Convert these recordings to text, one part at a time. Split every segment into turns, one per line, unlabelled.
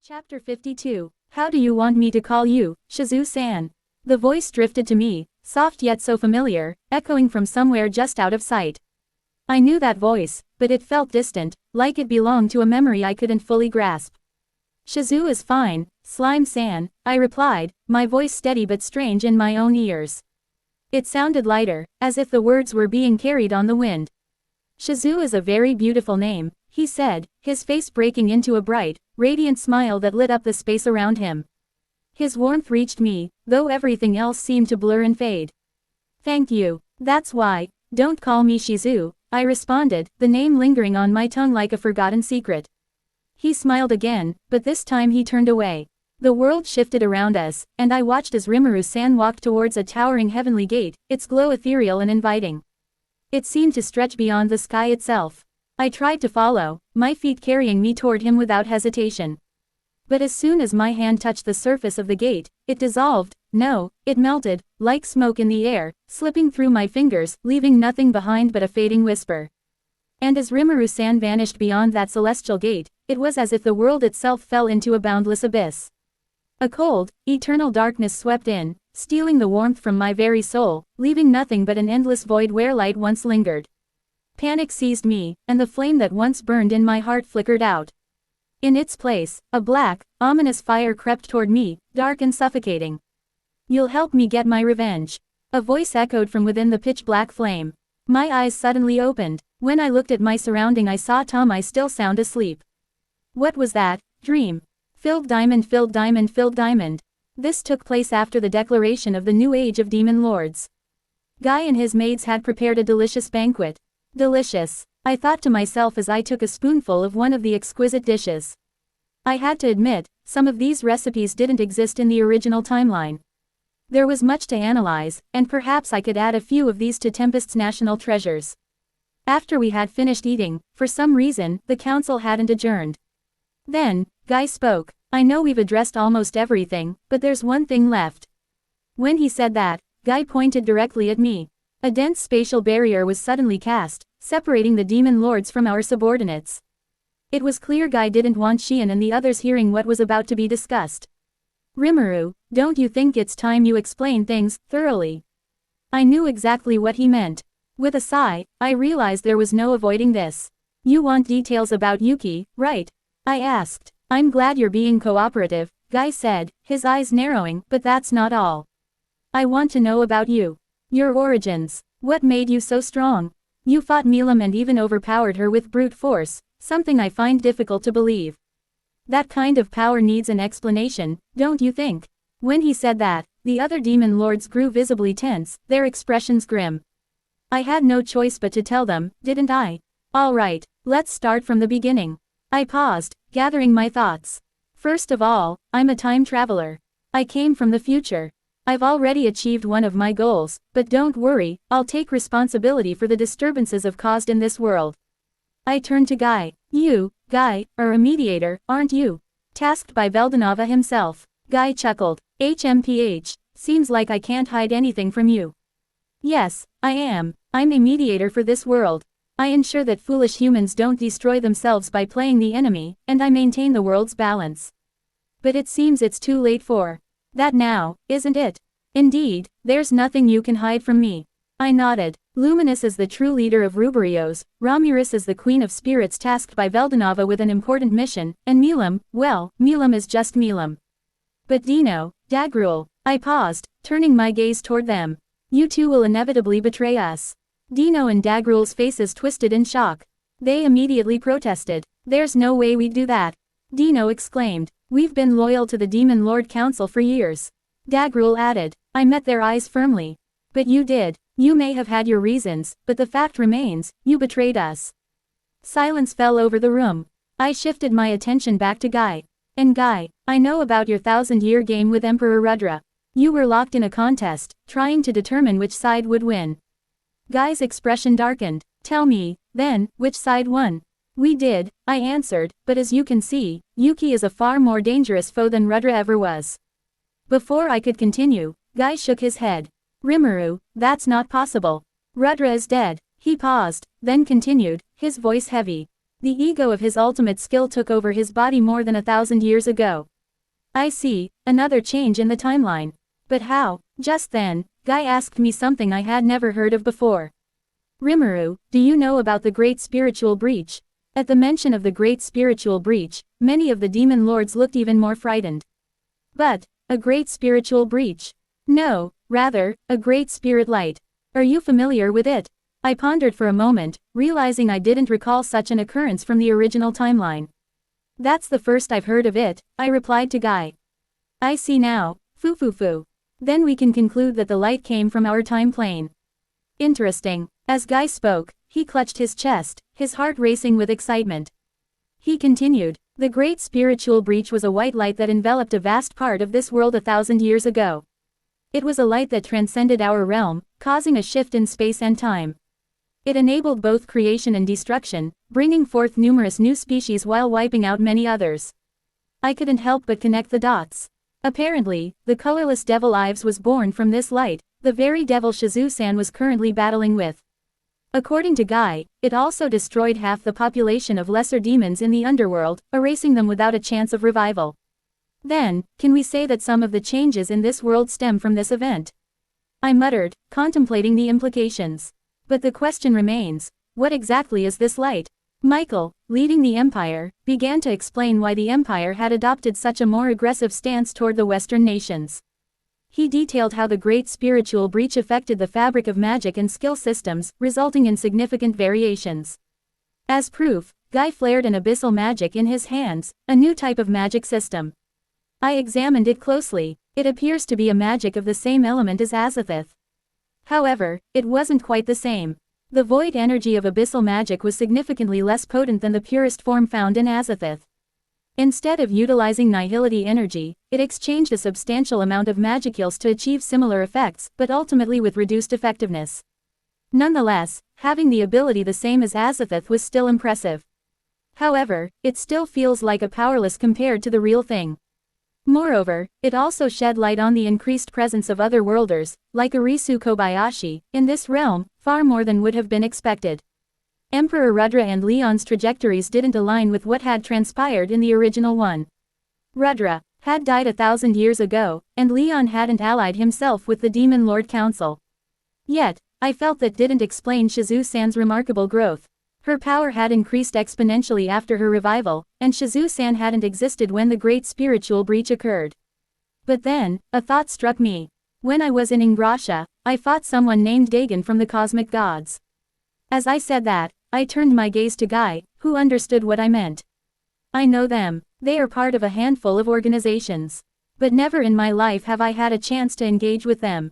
Chapter 52. How do you want me to call you, Shizu-san? The voice drifted to me, soft yet so familiar, echoing from somewhere just out of sight. I knew that voice, but it felt distant, like it belonged to a memory I couldn't fully grasp. Shizu is fine, Slime-san, I replied, my voice steady but strange in my own ears. It sounded lighter, as if the words were being carried on the wind. Shizu is a very beautiful name, he said, his face breaking into a bright, radiant smile that lit up the space around him. His warmth reached me, though everything else seemed to blur and fade. Thank you. That's why. Don't call me Shizu, I responded, the name lingering on my tongue like a forgotten secret. He smiled again, but this time he turned away. The world shifted around us, and I watched as Rimuru-san walked towards a towering heavenly gate, its glow ethereal and inviting. It seemed to stretch beyond the sky itself. I tried to follow, my feet carrying me toward him without hesitation. But as soon as my hand touched the surface of the gate, it dissolved, no, it melted, like smoke in the air, slipping through my fingers, leaving nothing behind but a fading whisper. And as Rimuru-san vanished beyond that celestial gate, it was as if the world itself fell into a boundless abyss. A cold, eternal darkness swept in, stealing the warmth from my very soul, leaving nothing but an endless void where light once lingered. Panic seized me, and the flame that once burned in my heart flickered out. In its place, a black, ominous fire crept toward me, dark and suffocating. You'll help me get my revenge. A voice echoed from within the pitch-black flame. My eyes suddenly opened. When I looked at my surrounding I saw Tomai still sound asleep. What was that? Dream. Filled diamond, filled diamond, filled diamond. This took place after the declaration of the new age of demon lords. Guy and his maids had prepared a delicious banquet. Delicious, I thought to myself as I took a spoonful of one of the exquisite dishes. I had to admit, some of these recipes didn't exist in the original timeline. There was much to analyze, and perhaps I could add a few of these to Tempest's national treasures. After we had finished eating, for some reason, the council hadn't adjourned. Then, Guy spoke. I know we've addressed almost everything, but there's one thing left. When he said that, Guy pointed directly at me. A dense spatial barrier was suddenly cast, separating the demon lords from our subordinates. It was clear Guy didn't want Xian and the others hearing what was about to be discussed. Rimuru, don't you think it's time you explain things thoroughly? I knew exactly what he meant. With a sigh, I realized there was no avoiding this. You want details about Yuki, right? I asked. I'm glad you're being cooperative, Guy said, his eyes narrowing, but that's not all. I want to know about you. Your origins. What made you so strong? You fought Milam and even overpowered her with brute force, something I find difficult to believe. That kind of power needs an explanation, don't you think? When he said that, the other demon lords grew visibly tense, their expressions grim. I had no choice but to tell them, didn't I? All right, let's start from the beginning. I paused, gathering my thoughts. First of all, I'm a time traveler. I came from the future. I've already achieved one of my goals, but don't worry, I'll take responsibility for the disturbances I've caused in this world. I turned to Guy. You, Guy, are a mediator, aren't you? Tasked by Veldanava himself. Guy chuckled. HMPH, seems like I can't hide anything from you. Yes, I am. I'm a mediator for this world. I ensure that foolish humans don't destroy themselves by playing the enemy, and I maintain the world's balance. But it seems it's too late for that now, isn't it? Indeed, there's nothing you can hide from me. I nodded. Luminous is the true leader of Ruberios, Ramirez is the queen of spirits tasked by Veldanava with an important mission, and Milam, well, Milam is just Milam. But Dino, Dagrul, I paused, turning my gaze toward them. You two will inevitably betray us. Dino and Dagrul's faces twisted in shock. They immediately protested. There's no way we'd do that. Dino exclaimed. We've been loyal to the Demon Lord Council for years. Dagrul added. I met their eyes firmly. But you did. You may have had your reasons, but the fact remains, you betrayed us. Silence fell over the room. I shifted my attention back to Guy. And Guy, I know about your 1000-year game with Emperor Rudra. You were locked in a contest, trying to determine which side would win. Guy's expression darkened. Tell me, then, which side won? We did, I answered, but as you can see, Yuki is a far more dangerous foe than Rudra ever was. Before I could continue, Guy shook his head. Rimuru, that's not possible. Rudra is dead. He paused, then continued, his voice heavy. The ego of his ultimate skill took over his body more than 1,000 years ago. I see, another change in the timeline. But how? Just then, Guy asked me something I had never heard of before. Rimuru, do you know about the Great Spiritual Breach? At the mention of the Great Spiritual Breach, many of the demon lords looked even more frightened. But, a Great Spiritual Breach? No, rather, a Great Spirit Light. Are you familiar with it? I pondered for a moment, realizing I didn't recall such an occurrence from the original timeline. That's the first I've heard of it, I replied to Guy. I see now, foo. Then we can conclude that the light came from our time plane. Interesting. As Guy spoke, he clutched his chest, his heart racing with excitement. He continued, the Great Spiritual Breach was a white light that enveloped a vast part of this world 1,000 years ago. It was a light that transcended our realm, causing a shift in space and time. It enabled both creation and destruction, bringing forth numerous new species while wiping out many others. I couldn't help but connect the dots. Apparently, the colorless devil Ives was born from this light, the very devil Shizu-san was currently battling with. According to Guy, it also destroyed half the population of lesser demons in the underworld, erasing them without a chance of revival. Then, can we say that some of the changes in this world stem from this event? I muttered, contemplating the implications. But the question remains, what exactly is this light? Michael, leading the Empire, began to explain why the Empire had adopted such a more aggressive stance toward the Western nations. He detailed how the Great Spiritual Breach affected the fabric of magic and skill systems, resulting in significant variations. As proof, Guy flared an abyssal magic in his hands, a new type of magic system. I examined it closely. It appears to be a magic of the same element as Azathoth. However, it wasn't quite the same. The void energy of abyssal magic was significantly less potent than the purest form found in Azathoth. Instead of utilizing nihility energy, it exchanged a substantial amount of magicals to achieve similar effects, but ultimately with reduced effectiveness. Nonetheless, having the ability the same as Azathoth was still impressive. However, it still feels like a powerless compared to the real thing. Moreover, it also shed light on the increased presence of other worlders, like Arisu Kobayashi, in this realm, far more than would have been expected. Emperor Rudra and Leon's trajectories didn't align with what had transpired in the original one. Rudra had died 1,000 years ago, and Leon hadn't allied himself with the Demon Lord Council. Yet, I felt that didn't explain Shizu-san's remarkable growth. Her power had increased exponentially after her revival, and Shizu-san hadn't existed when the Great Spiritual Breach occurred. But then, a thought struck me. When I was in Ingrasha, I fought someone named Dagon from the Cosmic Gods. As I said that, I turned my gaze to Guy, who understood what I meant. I know them. They are part of a handful of organizations. But never in my life have I had a chance to engage with them.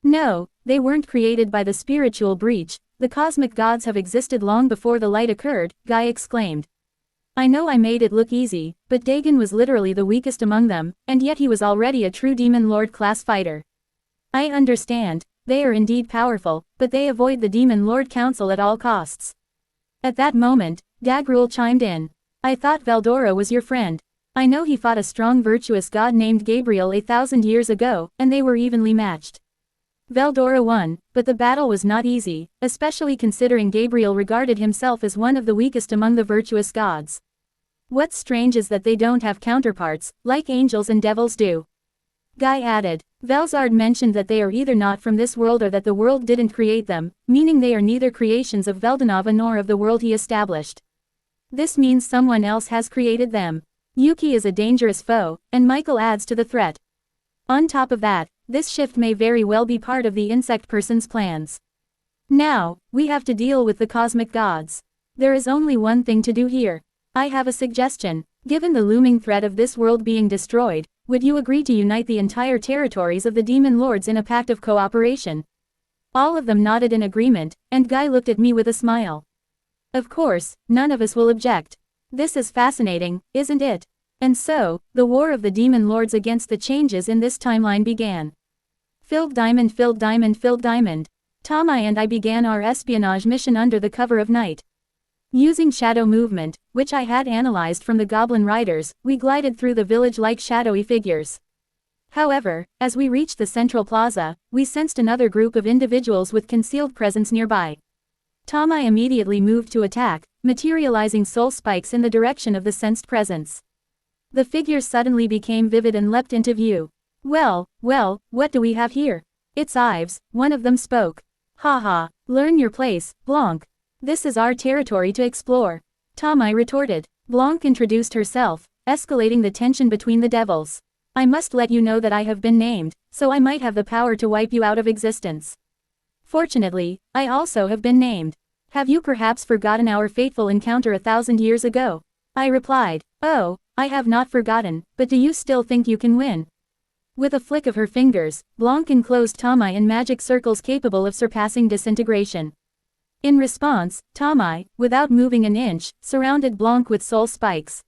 No, they weren't created by the spiritual breach. The cosmic gods have existed long before the light occurred, Guy exclaimed. I know I made it look easy, but Dagon was literally the weakest among them, and yet he was already a true Demon Lord class fighter. I understand. They are indeed powerful, but they avoid the Demon Lord Council at all costs. At that moment, Dagrul chimed in. I thought Veldora was your friend. I know he fought a strong virtuous god named Gabriel 1,000 years ago, and they were evenly matched. Veldora won, but the battle was not easy, especially considering Gabriel regarded himself as one of the weakest among the virtuous gods. What's strange is that they don't have counterparts, like angels and devils do. Guy added. Velzard mentioned that they are either not from this world or that the world didn't create them, meaning they are neither creations of Veldanava nor of the world he established. This means someone else has created them. Yuki is a dangerous foe, and Michael adds to the threat. On top of that, this shift may very well be part of the insect person's plans. Now, we have to deal with the cosmic gods. There is only one thing to do here. I have a suggestion. Given the looming threat of this world being destroyed, would you agree to unite the entire territories of the Demon Lords in a pact of cooperation? All of them nodded in agreement, and Guy looked at me with a smile. Of course, none of us will object. This is fascinating, isn't it? And so, the war of the Demon Lords against the changes in this timeline began. Filled diamond, filled diamond, filled diamond. Tamai and I began our espionage mission under the cover of night. Using shadow movement, which I had analyzed from the Goblin Riders, we glided through the village like shadowy figures. However, as we reached the central plaza, we sensed another group of individuals with concealed presence nearby. Tamai immediately moved to attack, materializing soul spikes in the direction of the sensed presence. The figures suddenly became vivid and leapt into view. Well, what do we have here? It's Ives, one of them spoke. Ha, learn your place, Blanc. This is our territory to explore. Tamai retorted. Blanc introduced herself, escalating the tension between the devils. I must let you know that I have been named, so I might have the power to wipe you out of existence. Fortunately, I also have been named. Have you perhaps forgotten our fateful encounter 1,000 years ago? I replied. Oh, I have not forgotten, but do you still think you can win? With a flick of her fingers, Blanc enclosed Tamai in magic circles capable of surpassing disintegration. In response, Tamai, without moving an inch, surrounded Blanc with soul spikes.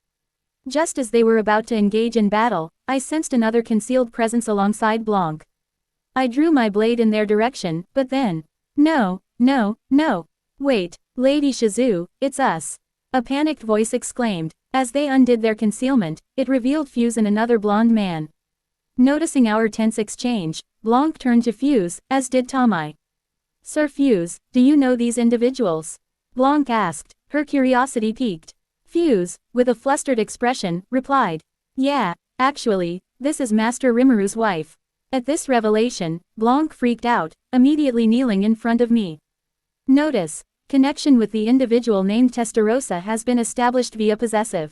Just as they were about to engage in battle, I sensed another concealed presence alongside Blanc. I drew my blade in their direction, but then... No. Wait, Lady Shizue, it's us. A panicked voice exclaimed. As they undid their concealment, it revealed Fuse and another blonde man. Noticing our tense exchange, Blanc turned to Fuse, as did Tamai. Sir Fuse, do you know these individuals? Blanc asked, her curiosity piqued. Fuse, with a flustered expression, replied. Yeah, actually, this is Master Rimuru's wife. At this revelation, Blanc freaked out, immediately kneeling in front of me. Notice, connection with the individual named Testarossa has been established via Possessive.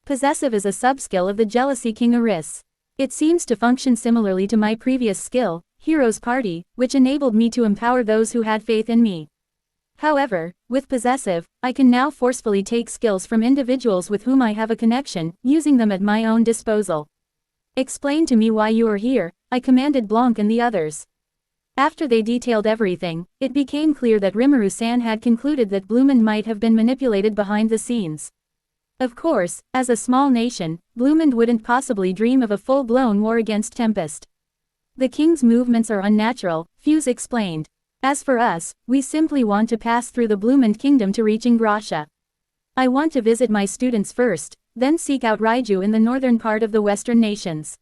Possessive is a subskill of the Jealousy King Eris. It seems to function similarly to my previous skill, Hero's Party, which enabled me to empower those who had faith in me. However, with Possessive, I can now forcefully take skills from individuals with whom I have a connection, using them at my own disposal. Explain to me why you are here, I commanded Blanc and the others. After they detailed everything, it became clear that Rimuru-san had concluded that Bloomund might have been manipulated behind the scenes. Of course, as a small nation, Bloomund wouldn't possibly dream of a full-blown war against Tempest. The king's movements are unnatural, Fuse explained. As for us, we simply want to pass through the Bloomund kingdom to reach Ingrassia. I want to visit my students first, then seek out Raiju in the northern part of the western nations.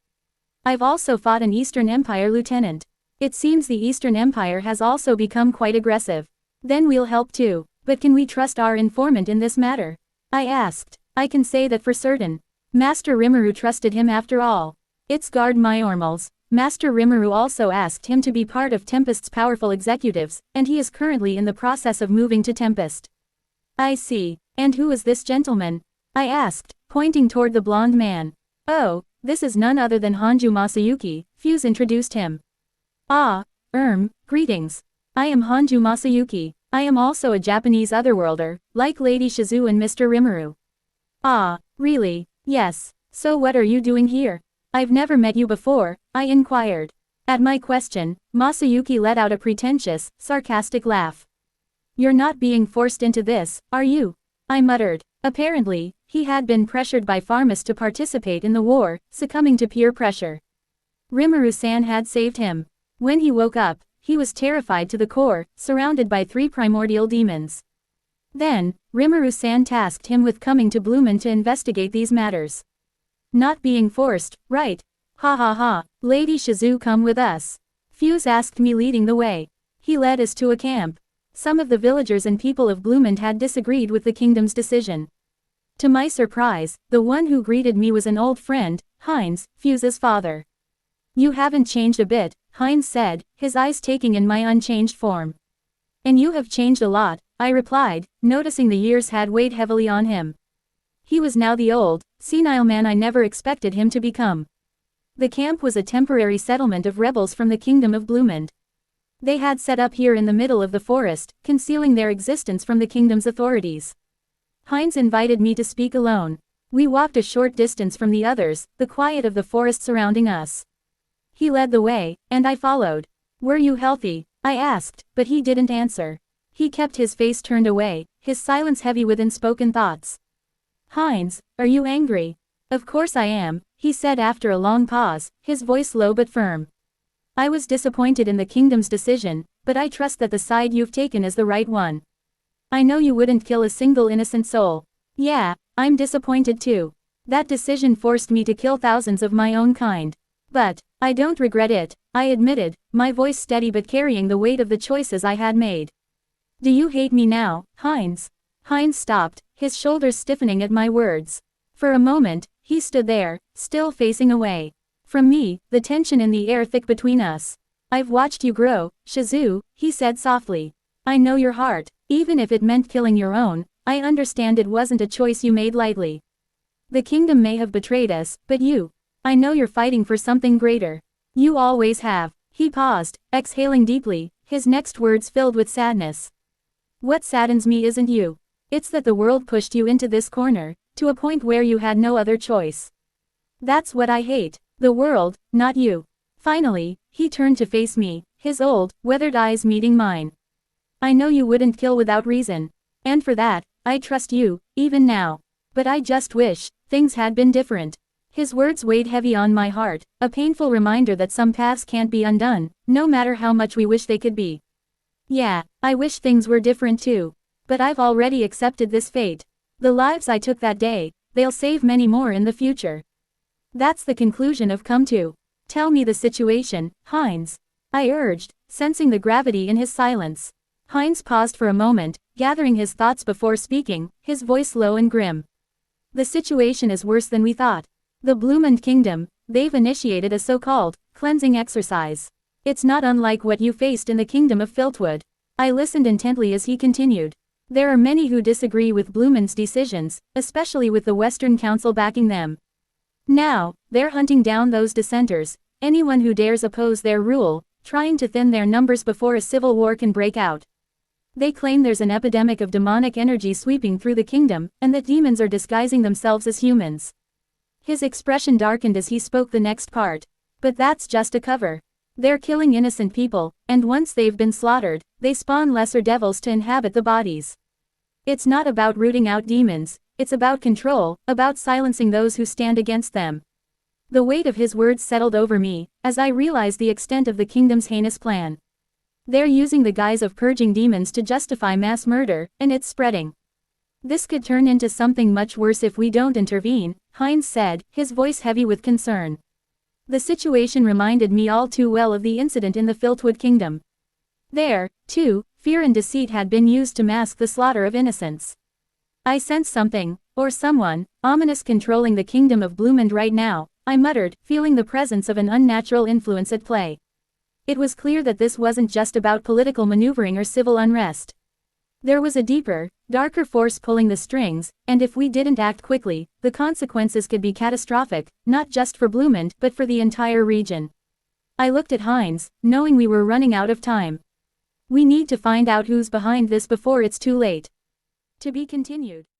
I've also fought an Eastern Empire lieutenant. It seems the Eastern Empire has also become quite aggressive. Then we'll help too. But can we trust our informant in this matter? I asked. I can say that for certain. Master Rimuru trusted him after all. It's guard Myormals. Master Rimuru also asked him to be part of Tempest's powerful executives, and he is currently in the process of moving to Tempest. I see. And who is this gentleman? I asked, pointing toward the blonde man. Oh, this is none other than Hanju Masayuki, Fuse introduced him. Ah, greetings. I am Hanju Masayuki. I am also a Japanese otherworlder, like Lady Shizue and Mr. Rimuru. Ah, really? Yes. So what are you doing here? I've never met you before, I inquired. At my question, Masayuki let out a pretentious, sarcastic laugh. You're not being forced into this, are you? I muttered. Apparently, he had been pressured by Pharmas to participate in the war, succumbing to peer pressure. Rimuru-san had saved him. When he woke up, he was terrified to the core, surrounded by 3 primordial demons. Then, Rimuru-san tasked him with coming to Bloomund to investigate these matters. Not being forced, right? Ha. Lady Shizue, come with us. Fuse asked me, leading the way. He led us to a camp. Some of the villagers and people of Bloomund had disagreed with the kingdom's decision. To my surprise, the one who greeted me was an old friend, Heinz, Fuse's father. You haven't changed a bit, Heinz said, his eyes taking in my unchanged form. And you have changed a lot, I replied, noticing the years had weighed heavily on him. He was now the old, senile man I never expected him to become. The camp was a temporary settlement of rebels from the kingdom of Bloomund. They had set up here in the middle of the forest, concealing their existence from the kingdom's authorities. Heinz invited me to speak alone. We walked a short distance from the others, the quiet of the forest surrounding us. He led the way, and I followed. Were you healthy? I asked, but he didn't answer. He kept his face turned away, his silence heavy with unspoken thoughts. Heinz, are you angry? Of course I am, he said after a long pause, his voice low but firm. I was disappointed in the kingdom's decision, but I trust that the side you've taken is the right one. I know you wouldn't kill a single innocent soul. Yeah, I'm disappointed too. That decision forced me to kill thousands of my own kind. But, I don't regret it, I admitted, my voice steady but carrying the weight of the choices I had made. Do you hate me now, Heinz? Heinz stopped, his shoulders stiffening at my words. For a moment, he stood there, still facing away from me, the tension in the air thick between us. I've watched you grow, Shizue, he said softly. I know your heart. Even if it meant killing your own, I understand it wasn't a choice you made lightly. The kingdom may have betrayed us, but you. I know you're fighting for something greater. You always have. He paused, exhaling deeply, his next words filled with sadness. What saddens me isn't you. It's that the world pushed you into this corner, to a point where you had no other choice. That's what I hate. The world, not you. Finally, he turned to face me, his old, weathered eyes meeting mine. I know you wouldn't kill without reason. And for that, I trust you, even now. But I just wish things had been different. His words weighed heavy on my heart, a painful reminder that some paths can't be undone, no matter how much we wish they could be. Yeah, I wish things were different too. But I've already accepted this fate. The lives I took that day, they'll save many more in the future. That's the conclusion I've come to. Tell me the situation, Heinz. I urged, sensing the gravity in his silence. Heinz paused for a moment, gathering his thoughts before speaking, his voice low and grim. The situation is worse than we thought. The Bloomend Kingdom, they've initiated a so-called cleansing exercise. It's not unlike what you faced in the kingdom of Filtwood. I listened intently as he continued. There are many who disagree with Bloomend's decisions, especially with the Western Council backing them. Now, they're hunting down those dissenters, anyone who dares oppose their rule, trying to thin their numbers before a civil war can break out. They claim there's an epidemic of demonic energy sweeping through the kingdom, and that demons are disguising themselves as humans. His expression darkened as he spoke the next part. But that's just a cover. They're killing innocent people, and once they've been slaughtered, they spawn lesser devils to inhabit the bodies. It's not about rooting out demons, it's about control, about silencing those who stand against them. The weight of his words settled over me, as I realized the extent of the kingdom's heinous plan. They're using the guise of purging demons to justify mass murder, and it's spreading. This could turn into something much worse if we don't intervene, Heinz said, his voice heavy with concern. The situation reminded me all too well of the incident in the Filtwood Kingdom. There, too, fear and deceit had been used to mask the slaughter of innocents. I sensed something, or someone, ominous controlling the kingdom of Bloomend right now, I muttered, feeling the presence of an unnatural influence at play. It was clear that this wasn't just about political maneuvering or civil unrest. There was a deeper, darker force pulling the strings, and if we didn't act quickly, the consequences could be catastrophic, not just for Bloomend but for the entire region. I looked at Heinz, knowing we were running out of time. We need to find out who's behind this before it's too late. To be continued.